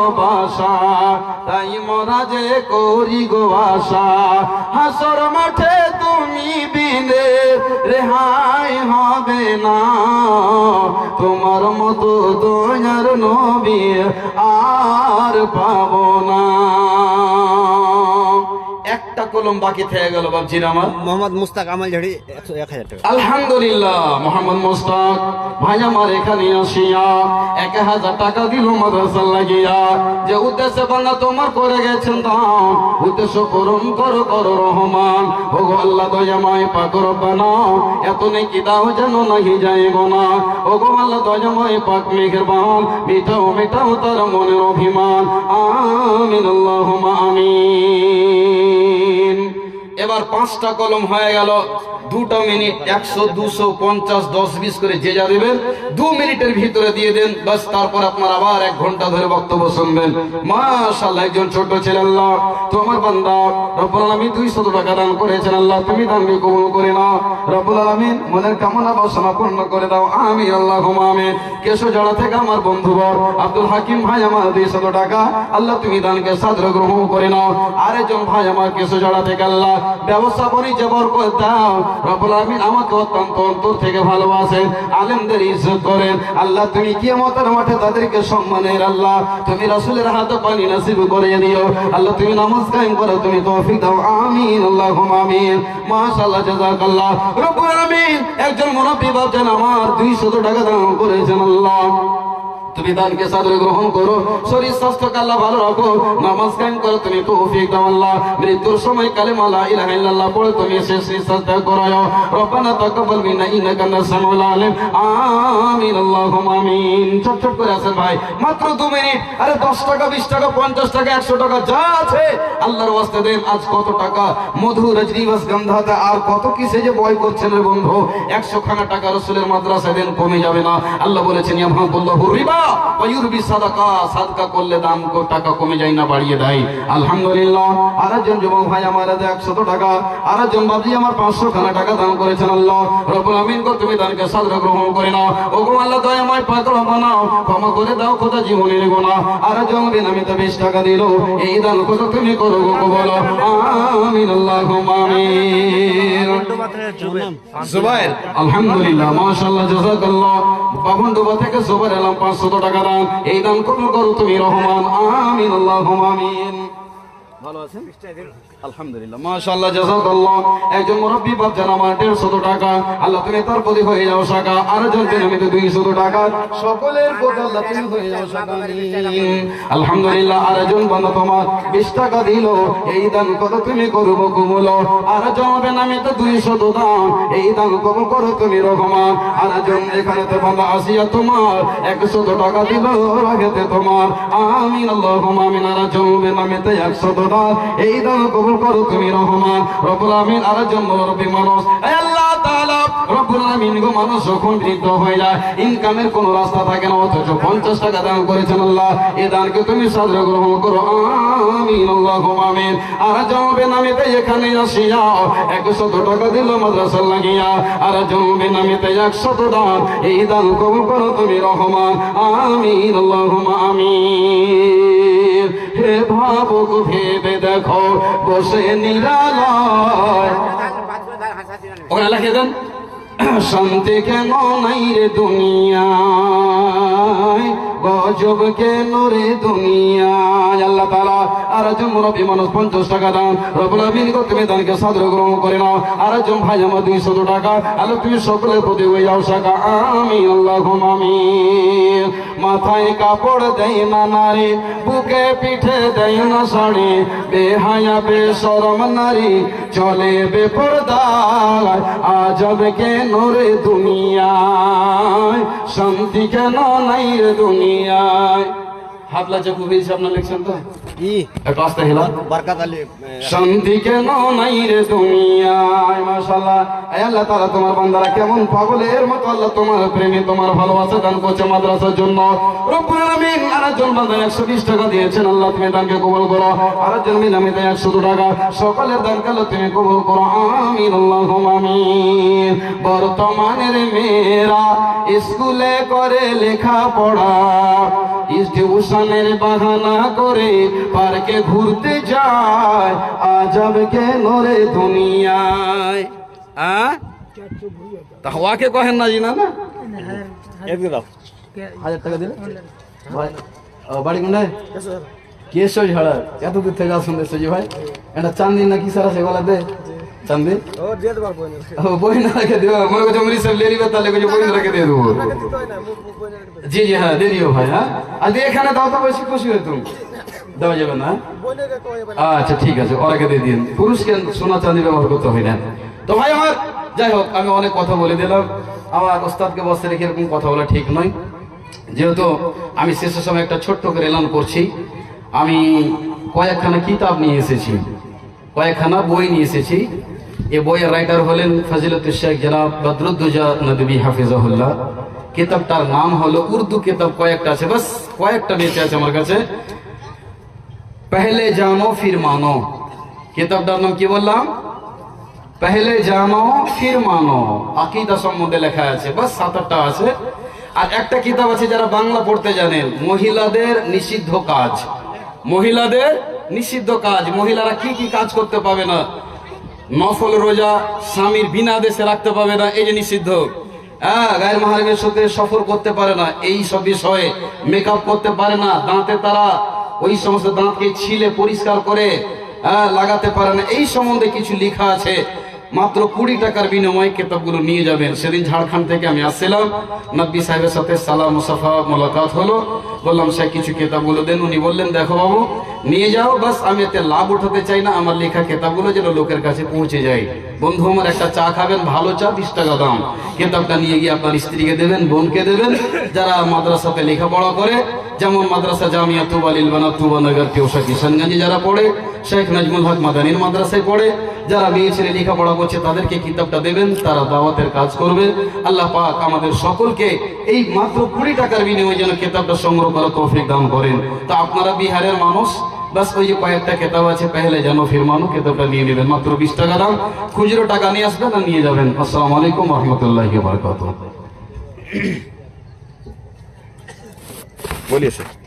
ভালোবাসা, তাই মোরা যে করি গো আশা, হাসর মাঠে তুমি বিনে রেহাই হবে না, তোমার মতো দয়ার নবী আর পাবো না। একটা কলম বাকি থেকে গেল বাবজির আমার। মোহাম্মদ মুস্তাক আমাল ঝাড়ি 1,000 টাকা। আলহামদুলিল্লাহ, মোহাম্মদ মুস্তাক ভাই আমার এখানে আসিয়া 1,000 টাকা দিল মাদ্রাসা লাগিয়া। যে উদ্দেশ্যে বান্দা তোমার করে গেছেন দাও, উদ্দেশ্য পূরণ করো করো রহমান। ওগো আল্লাহ দয়াময় পাক রব্বানা, এত নেকি দাও যেন নাহি যায় গোনা। ওগো আল্লাহ দয়াময় পাক মেহেরবান, মিটাও মিটাও তার মনের অভিমান। আমিন আল্লাহুম্মা আমিন। এবার 5টা কলম হয়ে গেল। 2 মিনিট 100, 200, 50, 10, 20 করে যে যা দেবেন 2 মিনিটের ভিতরে দিয়ে দেন, বাস। তারপর আপনার আবার 1 ঘন্টা ধরে বক্তব্য শুনবেন। মাশাআল্লাহ, একজন ছোট ছেলে, আল্লাহ তোমার বান্দা রব্বুল আলামিন 200 টাকা দান করেছেন। আল্লাহ তুমি দানকে কবুল করে নাও রব্বুল আলামিন, মনের কামনা বাসনা পূর্ণ করে দাও। আমিন আল্লাহুম্মা আমিন। কেশোজড়া থেকে আমার বন্ধুবর আব্দুল হাকিম ভাই আমার 200 টাকা, আল্লাহ তুমি দানকে সাদরে গ্রহণ করে নাও। আরেকজন ভাই আমার কেশোজড়া থেকে, আল্লাহ ব্যবস্থা বাণিজ্য বরকত দাও রব্বুল আলামিন। আমাকে অত্যন্ত অন্তর থেকে ভালোবাসেন, আলেমদের ইজ্জত করেন, আল্লাহ তুমি কিয়ামতের মাঠে তাদেরকে সম্মানের, আল্লাহ তুমি রাসূলের হাতে পানি নসিব করে দিও, আল্লাহ তুমি নামাজ কায়েম করো, তুমি তৌফিক দাও। আমিন আল্লাহুম্মা আমিন। মাশাআল্লাহ, জাযাকাল্লাহ রব্বুল আলামিন। একজন মুরাব্বি বাপজান আমার 200 টাকা দান করেছেন, আল্লাহ তুমি দানকে সাদরে গ্রহণ করো, শরীর স্বাস্থ্যকে আল্লাহ ভালো রাখো, নামাজ কায়েম করো, তুমি তৌফিক দাও আল্লাহ। মৃত্যুর সময় কালেমা লা ইলাহা ইল্লাল্লাহ পড়ে তুমি শেষ নিঃশ্বাস ত্যাগ করায়ো। রব্বানা তাকাব্বাল মিন্না ইন্নাকা আনতাস সামিউল আলিম। আমিন আল্লাহুম্মা আমিন। চট করে আসেন ভাই, মাত্র 2 মিনিট। আরে 10 টাকা, 20 টাকা, 50 টাকা, 100 টাকা যা আছে আল্লাহর ওয়াস্তে দেন। আজ কত টাকা মধু রজনীবাস গন্ধাতে আর কত কিসে যে বয় করছেন রে বন্ধু। 100 খানা টাকা রাসূলের মাদ্রাসায় দেন, কমে যাবে না। আল্লাহ বলেছেন ইয়ামহাকুল্লাহু রিবা ওয়া ইউরবি সাদাকা, সাদকা করলে দাম টাকা কমে যায় না, বাড়িয়ে দেয়। আলহামদুলিল্লাহ। আরেকজন যুবক ভাই আমার 100 টাকা, আরেকজন বাবজি আমার 500 খানা টাকা দান করেছেন। আল্লাহ রব্বুল আমিন গো তুমি দানকে সাদরে গ্রহণ করে নাও। ওগো আল্লাহ দয়াময় পাক রব্বানা, ক্ষমা করে দাও খোদা জীবনের গুনাহ। আরেকজন বিনামিত 20 টাকা দিল, এই দান খোদা তুমি করো গো বলো। আমিন আল্লাহুম্মা আমিন। জুবাইর, আলহামদুলিল্লাহ, মাশাআল্লাহ, জাযাকাল্লাহ। বাবুন্ডুবা থেকে জুবাইর আলম 500 টাকা দান, এই দান কবুল করো তুমি রহমান। আমিন আল্লাহুম্মা আমিন। ভালো আছেন আলহামদুলিল্লাহ, মাশাআল্লাহ, জাযাকাল্লাহ। একজন মুরব্বি বাপ জান আমার 150 টাকা, আল্লাহ তুমি তার প্রতি হয়ে যাও সাকা। আরেকজন বিনামিত 200 টাকা, সকলের প্রতি আল্লাহ তুমি হয়ে যাও সাকা। আলহামদুলিল্লাহ। আরেকজন বান্দা তোমার 20 টাকা দিল, এই দান কত তুমি করবো কবুল। আরেকজন বিনামিত 200 দান, এই দান কবুল করো তুমি রহমান। আরেকজন এখানে তো বান্দা আসিয়া তোমার 100 টাকা দিল, রাগেতে তোমার। আমিন আল্লাহুম্মা আমিন। আরেকজন বিনামিত 100 দান, এই দান কবুল করো তুমি রহমান রব্বুল আমিন। আরেকজন মুরব্বি মানুষ, হে আল্লাহ তাআলা রব্বুল আমিন গো, মানুষ যখন বৃদ্ধ হয়ে যায় ইনকামের কোনো রাস্তা থাকে না, অথচ 50 টাকা দান করেছেন, আল্লাহ এই দানকে তুমি সাদরে গ্রহণ করো। আমিন আল্লাহুম্মা আমিন। আরেকজন বিনামিতে এখানে আসিয়া 100 টাকা দিল মাদ্রাসা লাগিয়া, আরেকজন বিনামিতে 100 দান, এই দান কবুল করো তুমি রহমান। আমিন আল্লাহুম্মা আমিন। হে ভাবুক ভেবে দেখো বসে নিরালয়, ওখানে লিখে দেন, শান্তি কেন নাই রে দুনিয়ায়, গজব কেন রে দুনিয়ায়। আল্লাহ তাআলা আরেকজন মুরব্বি মানুষ 50 টাকা দান, রব্বুল আমিন গো তুমি দানকে সাদরে গ্রহণ করে নাও। আরেকজন ভাই আমার 200 টাকা, আল্লাহ তুমি সকলের প্রতি হয়ে যাও সাকা। আমিন আল্লাহুম্মা আমিন। মাথায় কাপড় দেয় না নারী, বুকে পিঠে দেয় না শাড়ি, বেহায়া বেশরম নারী চলে বেপরদায়, আজব কেন রে দুনিয়ায়, শান্তি কেন নাই রে দুনিয়ায়। হাতলা চাকু হয়েছে আপনার লিখছেন তো একটু আস্তে হেলা। বরকত আলী, শান্তি কেন নাই রে দুনিয়ায়। মাশাআল্লাহ, আল্লাহ তাআলা তোমার বান্দারা কেমন পাগলের মতো আল্লাহ তোমার প্রেমে তোমার ভালোবাসা দান করছে মাদ্রাসার জন্য রব্বুল আমিন। আরেকজন বান্দা 120 টাকা দিয়েছেন, আল্লাহ তুমি দানকে কবুল করো। আরেকজন বিনামিতে 100 টাকা, সকলের দানকে আল্লাহ তুমি কবুল করো। আমিন আল্লাহুম্মা আমিন। বর্তমানের মেয়েরা স্কুলে করে লেখাপড়া, টিউশনের বাহানা করে পার্কে ঘুরতে যায়, আজব কেন রে দুনিয়ায়। তা হওয়াকে কহেন না জিনা না, এদিকে দাও 1000 টাকা দিলে ভাই। বাড়ি কোনটায়? কেশো ঝাড়া। এত দূর থেকে আসুন দেখছি ভাই, এটা চান্দি না কি সারা সেগুলা দে চান্দি। ও বই না রেখে দেবো, মনে করছে মরি সব লে নিবে, তাহলে কিছু বই রেখে দিয়ে দেবো। জি জি হ্যাঁ দিয়ে দিও ভাই। হ্যাঁ আর দিয়ে এখানে দাও তো বেশি খুশি হয়ে তুমি দেওয়া যাবে না। আচ্ছা ঠিক আছে, ওরাকে দিয়ে দিন। পুরুষকে সোনা চাঁদি ব্যবহার করতে হয় না। তো ভাই আমার যাই হোক, আমি অনেক কথা বলে দিলাম। আমার ওস্তাদকে বসে রেখে এরকম কথা বলা ঠিক নয়। যেহেতু আমি শেষের সময় একটা ছোট্ট করে এলান করছি, আমি কয়েকখানা কিতাব নিয়ে এসেছি, কয়েকখানা বই নিয়ে এসেছি। এই বইয়ের রাইটার হলেন ফজিলতুল শেখ জনাব বদরুদ্দোজা নদভী হাফিজাহুল্লাহ। কিতাবটার নাম হলো, উর্দু কিতাব কয়েকটা আছে, বাস কয়েকটা বেঁচে আছে আমার কাছে, পহলে জানো ফির মানো। কিতাবটার নাম কি বললাম? পহলে জানো ফির মানো। আকীদা সম্বন্ধে লেখা আছে, বাস 7-8টা আছে। আর একটা কিতাব আছে যারা বাংলা পড়তে জানেন, মহিলাদের নিষিদ্ধ কাজ। মহিলাদের নিষিদ্ধ কাজ, মহিলারা কি কি কাজ করতে পাবে না, নফল রোজা স্বামীর বিনা আদেশে রাখতে পাবে না, এই যে নিষিদ্ধ। হ্যাঁ, গায়ের মাহরামের সাথে সফর করতে পারে না, এই সব বিষয়ে মেকআপ করতে পারে না, দাঁতে তারা ওই সমস্ত দাঁতকে ছিলে পরিষ্কার করে লাগাতে পারে না, এই সম্বন্ধে কিছু লেখা আছে। মাত্র 20 টাকার বিনিময়ে কিতাবগুলো নিয়ে যাবেন। সেদিন ঝাড়খণ্ড থেকে আমি আসছিলাম, নব্বী সাহেবের সাথে সালাম মুসাফা মোলাকাত হলো, বললাম সে কিছু কিতাবগুলো দেন। উনি বললেন দেখো বাবু নিয়ে যাও, বাস আমি এতে লাভ উঠাতে চাই না, আমার লেখা কিতাবগুলো যেন লোকের কাছে পৌঁছে যায়। বন্ধু আমার একটা চা খাবেন, ভালো চা 20 টাকা দাম, কিতাবটা নিয়ে গিয়ে আপনার স্ত্রীকে দেবেন, বোনকে দেবেন, যারা মাদ্রাসাতে লেখাপড়া করে, যেমন মাদ্রাসা জামিয়া তুবাল ইলবানা তুবানগর কেওসা কিষানগঞ্জে যারা পড়ে, শেখ নাজমুল হক মাদানীর মাদ্রাসায় পড়ে, যারা মেয়ে ছেলে লেখাপড়া করছে তাদেরকে কিতাবটা দেবেন, তারা দাওয়াতের কাজ করবে। আল্লাহ পাক আমাদের সকলকে এই মাত্র 20 টাকার বিনিময়ে যেন কিতাবটা সংগ্রহ করার তৌফিক দান করেন। তা আপনারা বিহারের মানুষ, বাস ওই যে কয়েকটা কিতাব আছে, পহলে জানো ফির মানো, কিতাবটা নিয়ে নেবেন, মাত্র 20 টাকা দাম। খুচরো টাকা নিয়ে আসবেন আর নিয়ে যাবেন। আসসালামু আলাইকুম ওয়া রাহমাতুল্লাহি ওয়া বারাকাতুহু। बोलिए सर।